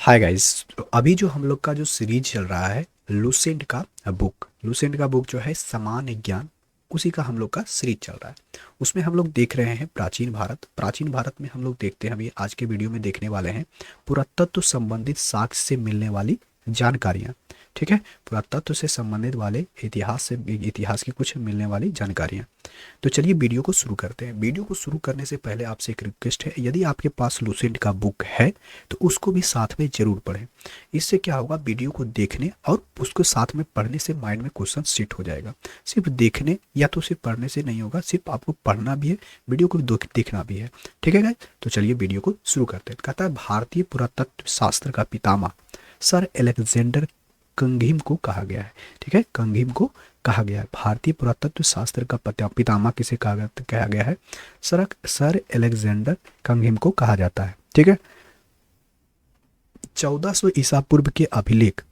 Hi guys. अभी जो हम लोग का जो सीरीज चल रहा है लूसेंट का बुक जो है सामान्य ज्ञान, उसी का हम लोग का सीरीज चल रहा है। उसमें हम लोग देख रहे हैं प्राचीन भारत में हम लोग देखते हैं, अभी आज के वीडियो में देखने वाले हैं पुरातत्व संबंधित साक्ष्य से मिलने वाली जानकारियाँ। ठीक है, पुरातत्व से संबंधित वाले इतिहास की कुछ मिलने वाली जानकारियाँ। तो चलिए वीडियो को शुरू करते हैं। वीडियो को शुरू करने से पहले आपसे एक रिक्वेस्ट है, यदि आपके पास लूसेंट का बुक है तो उसको भी साथ में जरूर पढ़ें। इससे क्या होगा, वीडियो को देखने और उसको साथ में पढ़ने से माइंड में क्वेश्चन सेट हो जाएगा। सिर्फ देखने या तो सिर्फ पढ़ने से नहीं होगा, सिर्फ आपको पढ़ना भी है, वीडियो को देखना भी है। ठीक है गाइस, तो चलिए वीडियो को शुरू करते हैं। कहता है भारतीय पुरातत्व शास्त्र का पितामह सर एलेक्जेंडर कंघीम को कहा गया है। ठीक है, कंघीम को कहा गया है। भारतीय पुरातत्व शास्त्र का पितामह किसे कहा गया है? सर एलेक्जेंडर कंघीम को कहा जाता है। ठीक है, 1400 ईसा पूर्व के अभिलेख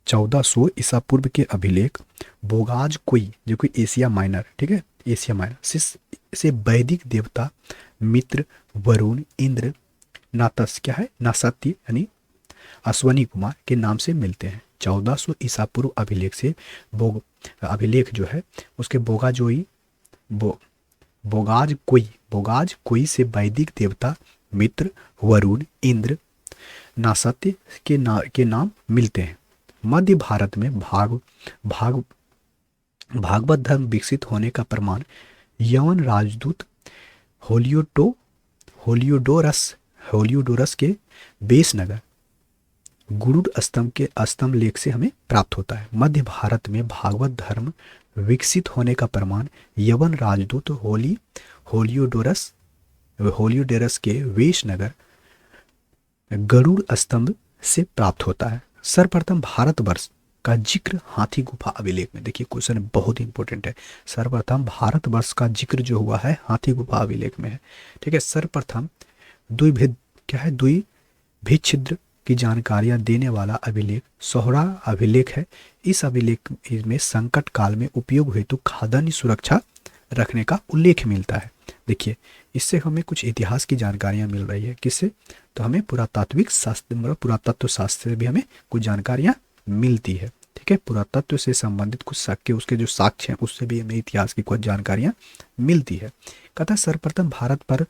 1400 ईसा पूर्व के अभिलेख बोगाज कोई, जो कि एशिया माइनर, ठीक है, एशिया माइनर से वैदिक देवता मित्र, वरुण, इंद्र, नातस क्या है, नासत्य यानी अश्वनी कुमार के नाम से मिलते हैं। 1400 ईसा पूर्व अभिलेख से अभिलेख जो है उसके बो, बोगाज कोई से वैदिक देवता मित्र, वरुण, इंद्र, नासत्य के नाम मिलते हैं। मध्य भारत में भाग भागवत धर्म विकसित होने का प्रमाण यवन राजदूत होलियोटो होलियोडोरस के बेस नगर गुरुड़ स्तंभ लेख से हमें प्राप्त होता है। मध्य भारत में भागवत धर्म विकसित होने का प्रमाण यवन राजदूत होलियोडोरस के वेश नगर गरुड़ स्तंभ से प्राप्त होता है। सर्वप्रथम भारतवर्ष का जिक्र हाथी गुफा अभिलेख में, देखिए क्वेश्चन बहुत इंपॉर्टेंट है। सर्वप्रथम भारतवर्ष का जिक्र जो हुआ है हाथी गुफा अभिलेख में है। ठीक है, सर्वप्रथम द्विभिद क्या है, द्विभिच्छिद्र की जानकारियां देने वाला अभिलेख सोहरा अभिलेख है। इस अभिलेख में संकट काल में उपयोग हेतु खाद्यान्न सुरक्षा रखने का उल्लेख मिलता है। देखिए, इससे हमें कुछ इतिहास की जानकारियां मिल रही है। किससे? तो हमें पुरातात्विक शास्त्र मतलब पुरातत्व शास्त्र से भी हमें कुछ जानकारियां मिलती है। ठीक है, पुरातत्व से संबंधित कुछ साक्ष्य, उसके जो साक्ष्य हैं उससे भी हमें इतिहास की कुछ जानकारियां मिलती है। कहता है सर्वप्रथम भारत पर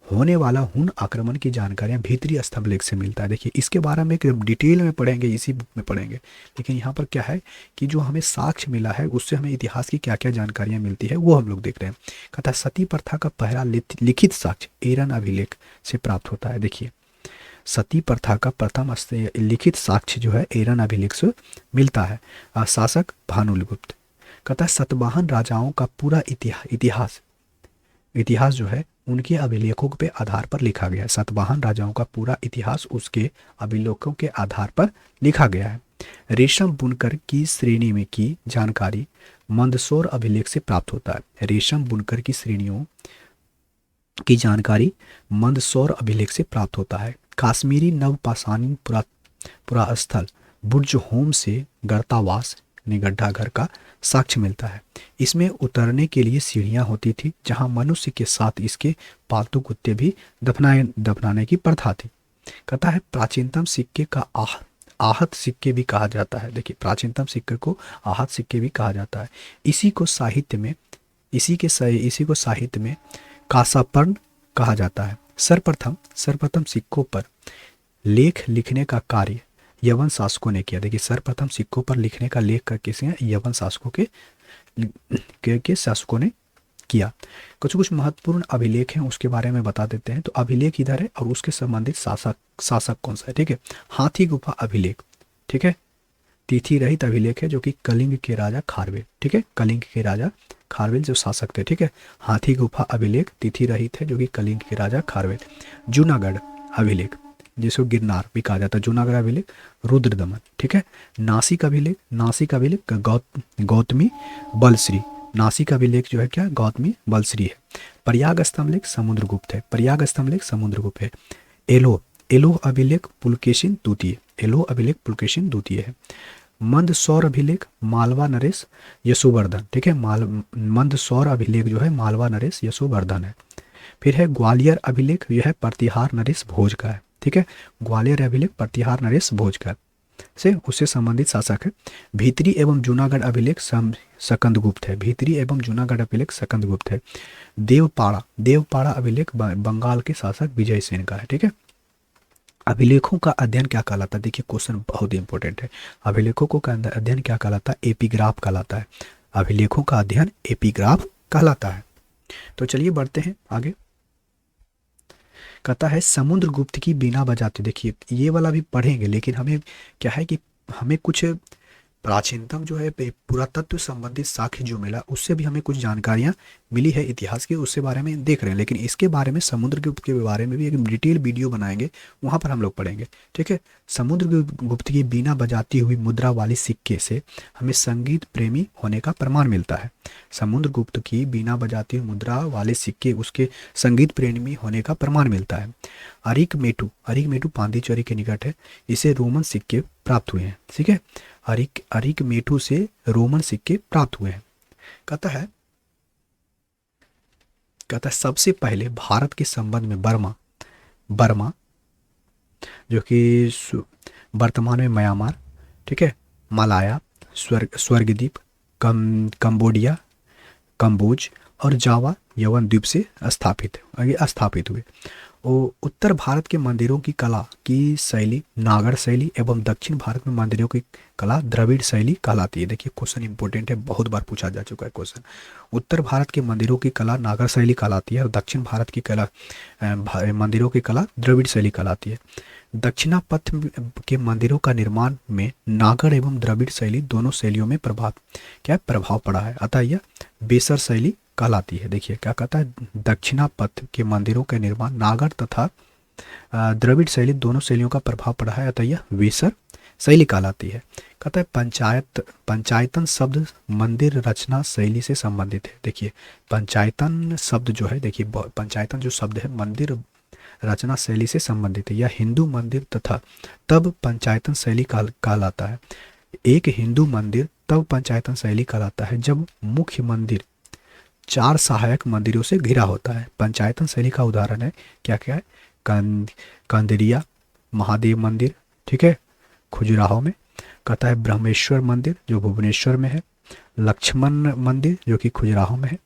होने वाला हुन आक्रमण की जानकारियां भीतरी स्तंभ लेख से मिलता है। देखिए, इसके बारे में एक डिटेल में पढ़ेंगे, इसी बुक में पढ़ेंगे, लेकिन यहाँ पर क्या है कि जो हमें साक्ष्य मिला है उससे हमें इतिहास की क्या क्या जानकारियां मिलती है वो हम लोग देख रहे हैं। कहता है सती प्रथा का पहला लिखित साक्ष्य एरन अभिलेख से प्राप्त होता है। देखिए, सती प्रथा का प्रथम लिखित साक्ष्य जो है एरन अभिलेख से मिलता है। शासक भानुगुप्त। कहता है सतवाहन राजाओं का पूरा इतिहास जो है उनके अभिलेखों के आधार पर लिखा गया है। सतवाहन राजाओं का पूरा इतिहास उसके अभिलेखों के आधार पर लिखा गया है। रेशम बुनकर की श्रेणी में की जानकारी मंदसौर अभिलेख से प्राप्त होता है। रेशम बुनकर की श्रेणियों की जानकारी मंदसौर अभिलेख से प्राप्त होता है। काश्मीरी नवपाषाणी पुरास्थल बुर्ज होम से गर्तावास गड्ढा घर का साक्ष्य मिलता है। इसमें उतरने के लिए सीढ़ियां होती थी जहां मनुष्य के साथ इसके पालतू कुत्ते भी दफनाने की प्रथा थी। कहता है प्राचीनतम सिक्के का आहत सिक्के भी कहा जाता है। देखिए, प्राचीनतम सिक्के को आहत सिक्के भी कहा जाता है। इसी को साहित्य में कासापर्ण कहा जाता है। सर्वप्रथम सिक्कों पर लेख लिखने का कार्य यवन शासकों ने किया। देखिए, सर्वप्रथम सिक्कों पर लिखने का लेख का किसी यवन शासकों के शासकों ने किया। कुछ महत्वपूर्ण अभिलेख हैं उसके बारे में बता देते हैं। तो अभिलेख इधर है और उसके संबंधित शासक कौन सा है? ठीक है, हाथी गुफा अभिलेख, ठीक है, तिथि रहित अभिलेख है जो कि कलिंग के राजा खारवेल, ठीक है, कलिंग के राजा खारवेल जो शासक थे। ठीक है, हाथी गुफा अभिलेख तिथि रहित है जो कि कलिंग के राजा खारवेल। जूनागढ़ अभिलेख जिसको गिरनार भी कहा जाता है, जूनागढ़ अभिलेख रुद्रदमन। ठीक है, नासिक अभिलेख गौतमी बलश्री। नासिक अभिलेख जो है क्या, गौतमी बलश्री है। प्रयाग स्तंभ लेख समुद्रगुप्त है। एलोह अभिलेख पुलकेशिन द्वितीय है। मंदसौर अभिलेख मालवा नरेश यशोवर्धन। ठीक है, मंदसौर अभिलेख जो है मालवा नरेश यशोवर्धन है। फिर है ग्वालियर अभिलेख, यह है प्रतिहार नरेश भोज का है। ठीक है। ग्वालियर अभिलेख प्रतिहार नरेश भोजकर से उससे संबंधित शासक है। भीतरी एवं जूनागढ़ अभिलेख सकंदगुप्त है। भीतरी एवं जूनागढ़ अभिलेख सकंदगुप्त है। देवपाड़ा अभिलेख बंगाल के शासक विजय सेन का है। ठीक है। अभिलेखों का अध्ययन क्या कहलाता है? देखिए क्वेश्चन बहुत ही इंपॉर्टेंट है। अभिलेखों को अध्ययन क्या कहलाता है? एपिग्राफ कहलाता है। अभिलेखों का अध्ययन एपिग्राफ कहलाता है। तो चलिए बढ़ते हैं आगे। कहता है समुद्रगुप्त की बीना बजाते। देखिए ये वाला भी पढ़ेंगे, लेकिन हमें क्या है कि हमें कुछ प्राचीनतम जो है पुरातत्व संबंधित साक्ष्य जो मिला उससे भी हमें कुछ जानकारियां मिली है इतिहास की, उससे बारे में देख रहे हैं। लेकिन इसके बारे में समुद्रगुप्त के बारे में भी एक डिटेल वीडियो बनाएंगे, वहां पर हम लोग पढ़ेंगे। ठीक है। समुद्रगुप्त की बीना बजाती हुई मुद्रा वाली सिक्के से हमें संगीत प्रेमी होने का प्रमाण मिलता है। समुद्रगुप्त की बीना बजाती हुई मुद्रा वाले सिक्के उसके संगीत प्रेमी होने का प्रमाण मिलता है। अरिक मेटू पांडिचेरी के निकट है। इसे रोमन सिक्के प्राप्त हुए हैं। ठीक है। अरिक मेटू से रोमन सिक्के प्राप्त हुए हैं। कहता है सबसे पहले भारत के संबंध में बर्मा जो कि वर्तमान में म्यांमार, ठीक है, मलाया, स्वर्गद्वीप, कंबोडिया, कंबोज और जावा यवन द्वीप से स्थापित हुए। और उत्तर भारत के मंदिरों की कला की शैली नागर शैली एवं दक्षिण भारत में मंदिरों की कला द्रविड़ शैली कहलाती है। देखिए क्वेश्चन इंपॉर्टेंट है, बहुत बार पूछा जा चुका है क्वेश्चन। उत्तर भारत के मंदिरों की कला नागर शैली कहलाती है और दक्षिण भारत की कला मंदिरों की कला द्रविड़ शैली कहलाती है। दक्षिणापथ के मंदिरों का निर्माण में नागर एवं द्रविड़ शैली दोनों शैलियों में प्रभाव पड़ा है, अतः यह बेसर शैली कहलाती है। देखिए क्या कहता है, दक्षिणापथ के मंदिरों का निर्माण नागर तथा द्रविड़ शैली दोनों शैलियों का प्रभाव पड़ा है, अतः यह वेसर शैली कहलाती है। कहता है पंचायतन शब्द मंदिर रचना शैली से संबंधित है। देखिए पंचायतन शब्द जो है, देखिए पंचायतन जो शब्द है मंदिर रचना शैली से संबंधित है। यह हिंदू मंदिर तथा तब पंचायतन शैली कहलाता है। एक हिंदू मंदिर तब पंचायतन शैली कहलाता है जब मुख्य मंदिर 4 सहायक मंदिरों से घिरा होता है। पंचायतन शैली का उदाहरण है क्या है, कंदरिया महादेव मंदिर, ठीक है, खजुराहो में। कहता है ब्रह्मेश्वर मंदिर जो भुवनेश्वर में है, लक्ष्मण मंदिर जो कि खजुराहो में है,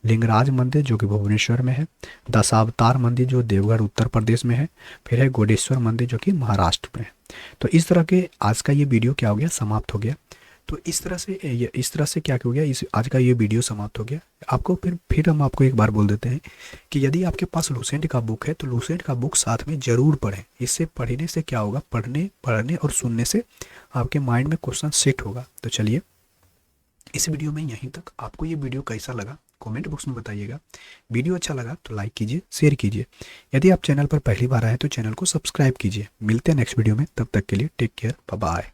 लिंगराज मंदिर जो कि भुवनेश्वर में है, दशावतार मंदिर जो देवगढ़ उत्तर प्रदेश में है, फिर है गोडेश्वर मंदिर जो कि महाराष्ट्र में है। तो इस तरह के आज का ये वीडियो क्या हो गया, समाप्त हो गया। तो इस तरह से क्या हो गया, इस आज का ये वीडियो समाप्त हो गया। आपको फिर हम आपको एक बार बोल देते हैं कि यदि आपके पास लूसेंट का बुक है तो लूसेंट का बुक साथ में जरूर पढ़ें। इससे पढ़ने से क्या होगा, पढ़ने और सुनने से आपके माइंड में क्वेश्चन सेट होगा। तो चलिए इस वीडियो में यहीं तक। आपको ये वीडियो कैसा लगा कमेंट बॉक्स में बताइएगा। वीडियो अच्छा लगा तो लाइक कीजिए, शेयर कीजिए। यदि आप चैनल पर पहली बार आए तो चैनल को सब्सक्राइब कीजिए। मिलते हैं नेक्स्ट वीडियो में, तब तक के लिए टेक केयर, बाय बाय।